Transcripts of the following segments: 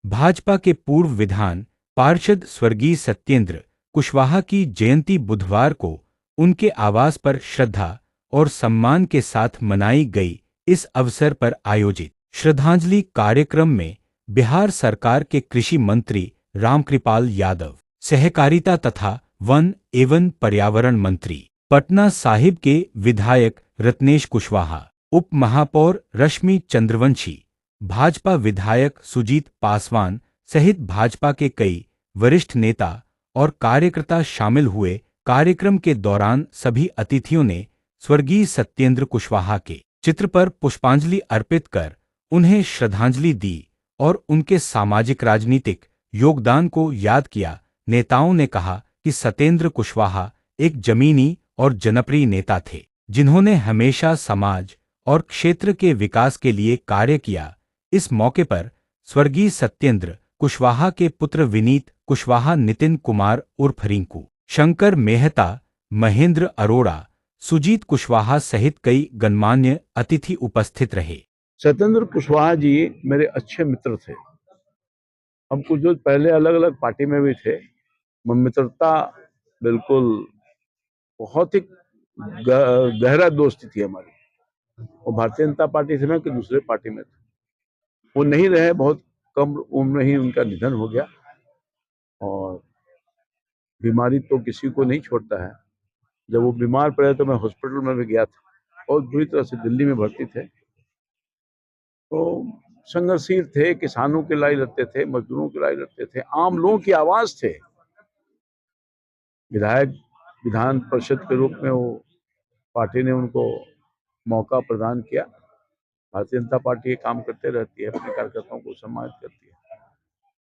भाजपा के पूर्व विधान पार्षद स्वर्गीय सत्येंद्र कुशवाहा की जयंती बुधवार को उनके आवास पर श्रद्धा और सम्मान के साथ मनाई गई। इस अवसर पर आयोजित श्रद्धांजलि कार्यक्रम में बिहार सरकार के कृषि मंत्री रामकृपाल यादव, सहकारिता तथा वन एवं पर्यावरण मंत्री पटना साहिब के विधायक रत्नेश कुशवाहा, उप महापौर रश्मि चंद्रवंशी, भाजपा विधायक सुजीत पासवान सहित भाजपा के कई वरिष्ठ नेता और कार्यकर्ता शामिल हुए। कार्यक्रम के दौरान सभी अतिथियों ने स्वर्गीय सत्येंद्र कुशवाहा के चित्र पर पुष्पांजलि अर्पित कर उन्हें श्रद्धांजलि दी और उनके सामाजिक राजनीतिक योगदान को याद किया। नेताओं ने कहा कि सत्येंद्र कुशवाहा एक जमीनी और जनप्रिय नेता थे, जिन्होंने हमेशा समाज और क्षेत्र के विकास के लिए कार्य किया। इस मौके पर स्वर्गीय सत्येंद्र कुशवाहा के पुत्र विनीत कुशवाहा, नितिन कुमार उर्फ रिंकू, शंकर मेहता, महेंद्र अरोड़ा, सुजीत कुशवाहा सहित कई गणमान्य अतिथि उपस्थित रहे। सत्येंद्र कुशवाहा जी मेरे अच्छे मित्र थे। हम कुछ जो पहले अलग अलग पार्टी में भी थे, मित्रता बिल्कुल बहुत ही गहरा दोस्ती थी हमारी। वो भारतीय जनता पार्टी से, मैं कि दूसरे पार्टी में थे। वो नहीं रहे, बहुत कम उम्र में ही उनका निधन हो गया। और बीमारी तो किसी को नहीं छोड़ता है। जब वो बीमार पड़े तो मैं हॉस्पिटल में भी गया था, बहुत बुरी तरह से दिल्ली में भर्ती थे। तो संघर्षशील थे, किसानों की लड़ाई लड़ते थे, मजदूरों की लड़ाई लड़ते थे, आम लोगों की आवाज थे। विधायक विधान परिषद के रूप में वो पार्टी ने उनको मौका प्रदान किया। भारतीय जनता पार्टी ये काम करते रहती है, अपने कार्यकर्ताओं को सम्मानित करती है।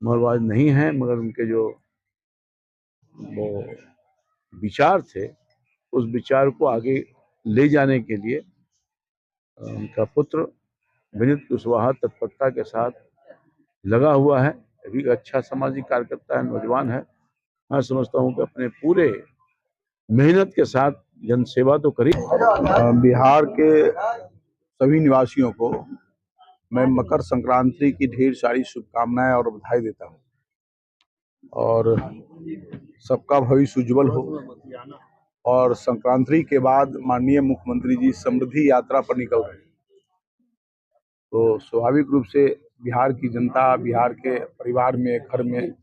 मगर वो आज नहीं है, मगर उनके जो वो विचार थे, उस विचार को आगे ले जाने के लिए उनका पुत्र विनीत कुशवाहा तत्परता के साथ लगा हुआ है। अभी अच्छा सामाजिक कार्यकर्ता है, नौजवान है। मैं समझता हूँ कि अपने पूरे मेहनत के साथ जनसेवा तो करी। बिहार के सभी निवासियों को मैं मकर संक्रांति की ढेर सारी शुभकामनाएं और बधाई देता हूं, और सबका भविष्य उज्जवल हो। और संक्रांति के बाद माननीय मुख्यमंत्री जी समृद्धि यात्रा पर निकल रहे हैं, तो स्वाभाविक रूप से बिहार की जनता, बिहार के परिवार में, घर में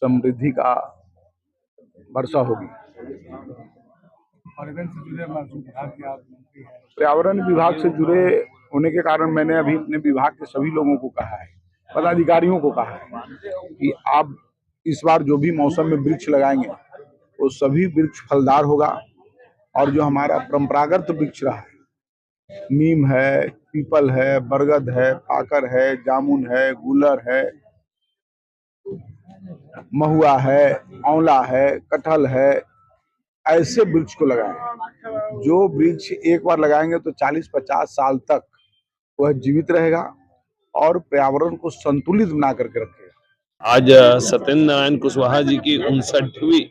समृद्धि का वर्षा होगी। पर्यावरण विभाग से जुड़े होने के कारण मैंने अभी अपने विभाग के सभी लोगों को कहा है, पदाधिकारियों को कहा है कि आप इस बार जो भी मौसम में वृक्ष लगाएंगे वो सभी वृक्ष फलदार होगा। और जो हमारा परंपरागत वृक्ष रहा है, नीम है, पीपल है, बरगद है, पाकर है, जामुन है, गुलर है, महुआ है, आंवला है, कटहल है, ऐसे वृक्ष को लगाएं। जो वृक्ष एक बार लगाएंगे तो 40-50 साल तक वह जीवित रहेगा और पर्यावरण को संतुलित बना करके रखेगा। आज सत्येंद्र नारायण कुशवाहा जी की 59वीं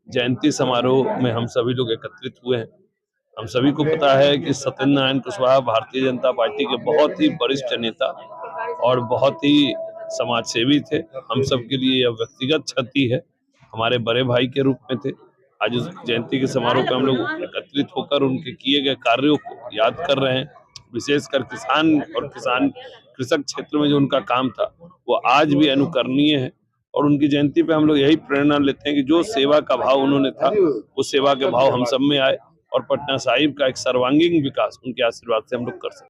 जयंती समारोह में हम सभी लोग एकत्रित हुए हैं। हम सभी को पता है कि सत्येंद्र नारायण कुशवाहा भारतीय जनता पार्टी के बहुत ही वरिष्ठ नेता और बहुत ही समाज सेवी थे। हम सब के लिए यह व्यक्तिगत क्षति है, हमारे बड़े भाई के रूप में थे। आज उस जयंती के समारोह पर हम लोग एकत्रित होकर उनके किए गए कार्यों को याद कर रहे हैं। विशेषकर कृषक क्षेत्र में जो उनका काम था वो आज भी अनुकरणीय है। और उनकी जयंती पे हम लोग यही प्रेरणा लेते हैं कि जो सेवा का भाव उन्होंने था, उस सेवा के भाव हम सब में आए और पटना साहिब का एक सर्वांगीण विकास उनके आशीर्वाद से हम लोग कर सकते हैं।